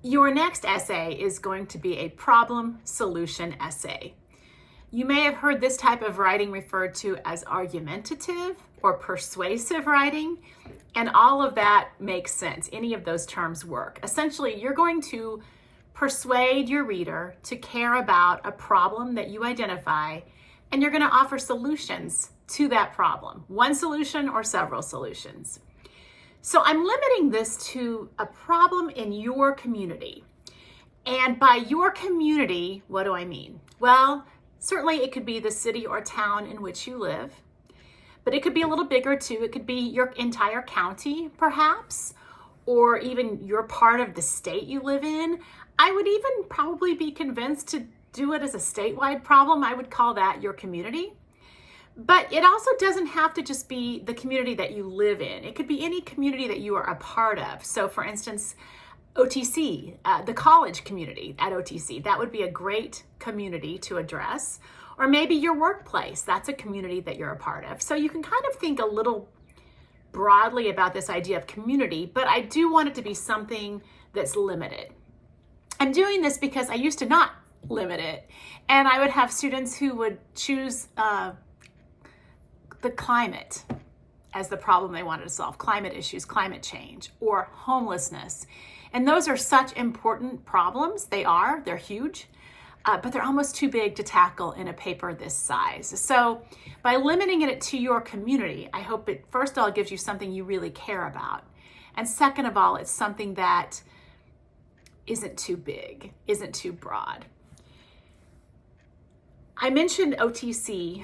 Your next essay is going to be a problem solution essay. You may have heard this type of writing referred to as argumentative or persuasive writing, and all of that makes sense. Any of those terms work. Essentially, you're going to persuade your reader to care about a problem that you identify, and you're going to offer solutions to that problem. One solution or several solutions. So I'm limiting this to a problem in your community. And by your community, what do I mean? Well, certainly it could be the city or town in which you live, but it could be a little bigger too. It could be your entire county, perhaps, or even your part of the state you live in. I would even probably be convinced to do it as a statewide problem. I would call that your community. But it also doesn't have to just be the community that you live in. It could be any community that you are a part of. So for instance, OTC, the college community at OTC, that would be a great community to address. Or maybe your workplace, that's a community that you're a part of. So you can kind of think a little broadly about this idea of community, but I do want it to be something that's limited. I'm doing this because I used to not limit it, and I would have students who would choose the climate as the problem they wanted to solve, climate issues, climate change, or homelessness. And those are such important problems. They're huge, but they're almost too big to tackle in a paper this size. So by limiting it to your community, I hope it, first of all, gives you something you really care about. And second of all, it's something that isn't too big, isn't too broad. I mentioned OTC,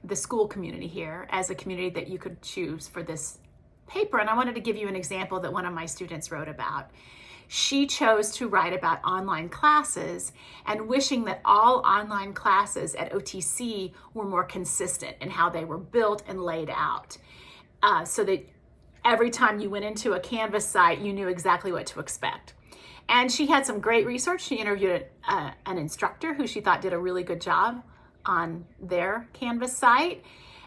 the school community here, as a community that you could choose for this paper. And I wanted to give you an example that one of my students wrote about. She chose to write about online classes and wishing that all online classes at OTC were more consistent in how they were built and laid out, so that every time you went into a Canvas site, you knew exactly what to expect. And she had some great research. She interviewed an instructor who she thought did a really good job on their Canvas site.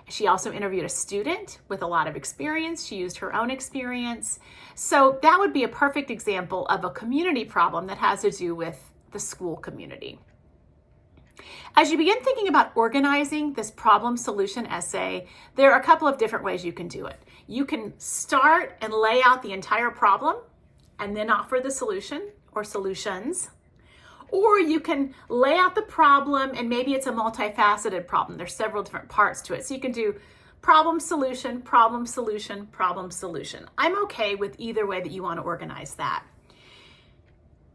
She also interviewed a student with a lot of experience. She used her own experience. So that would be a perfect example of a community problem that has to do with the school community. As you begin thinking about organizing this problem solution essay, there are a couple of different ways you can do it. You can start and lay out the entire problem and then offer the solution or solutions. Or you can lay out the problem, and maybe it's a multifaceted problem. There's several different parts to it. So you can do problem, solution, problem, solution, problem, solution. I'm okay with either way that you want to organize that.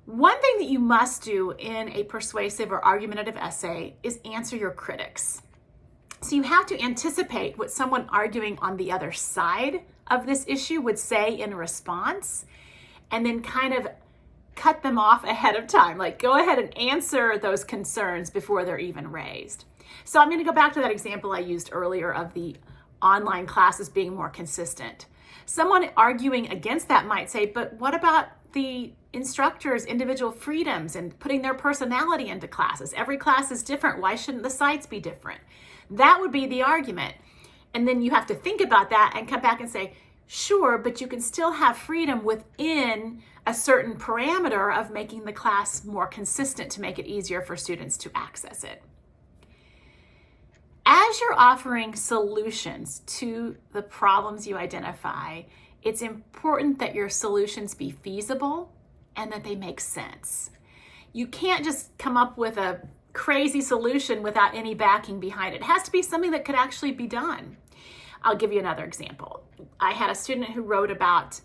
One thing that you must do in a persuasive or argumentative essay is answer your critics. So you have to anticipate what someone arguing on the other side of this issue would say in response, and then kind of cut them off ahead of time. Like, go ahead and answer those concerns before they're even raised. So I'm going to go back to that example I used earlier of the online classes being more consistent. Someone arguing against that might say, but what about the instructors' individual freedoms and putting their personality into classes? Every class is different. Why shouldn't the sites be different? That would be the argument. And then you have to think about that and come back and say, sure, but you can still have freedom within a certain parameter of making the class more consistent to make it easier for students to access it. As you're offering solutions to the problems you identify, it's important that your solutions be feasible and that they make sense. You can't just come up with a crazy solution without any backing behind it. It has to be something that could actually be done. I'll give you another example. I had a student who wrote about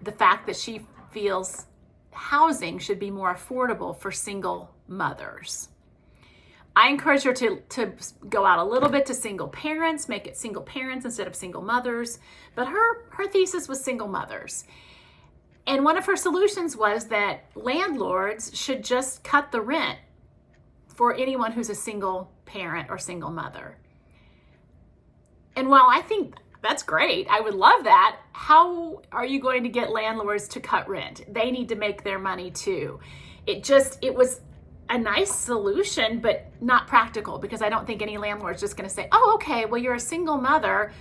the fact that she feels housing should be more affordable for single mothers. I encourage her to go out a little bit to single parents, make it single parents instead of single mothers, but her thesis was single mothers. And one of her solutions was that landlords should just cut the rent for anyone who's a single parent or single mother. And while I think that's great, I would love that, how are you going to get landlords to cut rent? They need to make their money too. It was a nice solution, but not practical, because I don't think any landlord's just going to say, oh, okay, well, you're a single mother.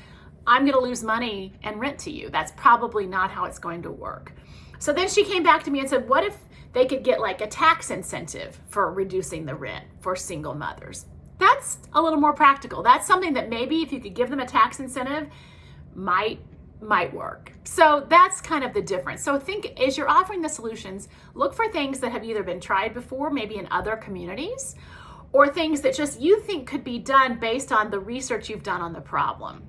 I'm going to lose money and rent to you. That's probably not how it's going to work. So then she came back to me and said, what if they could get like a tax incentive for reducing the rent for single mothers? That's a little more practical. That's something that maybe if you could give them a tax incentive might work. So that's kind of the difference. So think, as you're offering the solutions, look for things that have either been tried before, maybe in other communities, or things that just you think could be done based on the research you've done on the problem.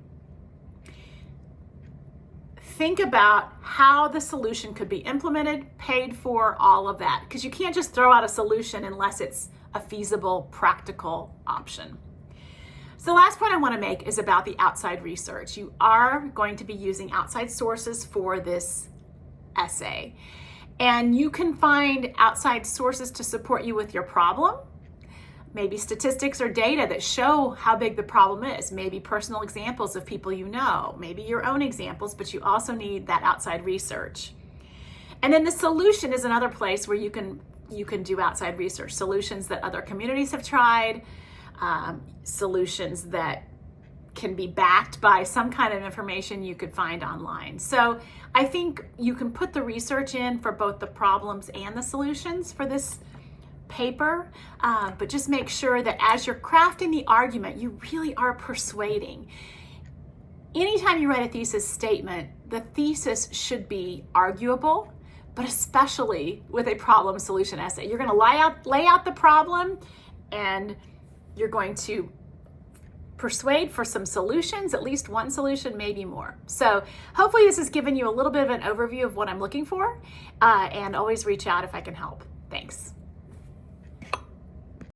Think about how the solution could be implemented, paid for, all of that, because you can't just throw out a solution unless it's a feasible, practical option. So the last point I want to make is about the outside research. You are going to be using outside sources for this essay, and you can find outside sources to support you with your problem. Maybe statistics or data that show how big the problem is, maybe personal examples of people you know, maybe your own examples, but you also need that outside research. And then the solution is another place where you can do outside research, solutions that other communities have tried, solutions that can be backed by some kind of information you could find online. So I think you can put the research in for both the problems and the solutions for this paper, but just make sure that as you're crafting the argument, you really are persuading. Anytime you write a thesis statement, the thesis should be arguable, but especially with a problem solution essay. You're going to lay out the problem, and you're going to persuade for some solutions, at least one solution, maybe more. So hopefully this has given you a little bit of an overview of what I'm looking for, and always reach out if I can help. Thanks.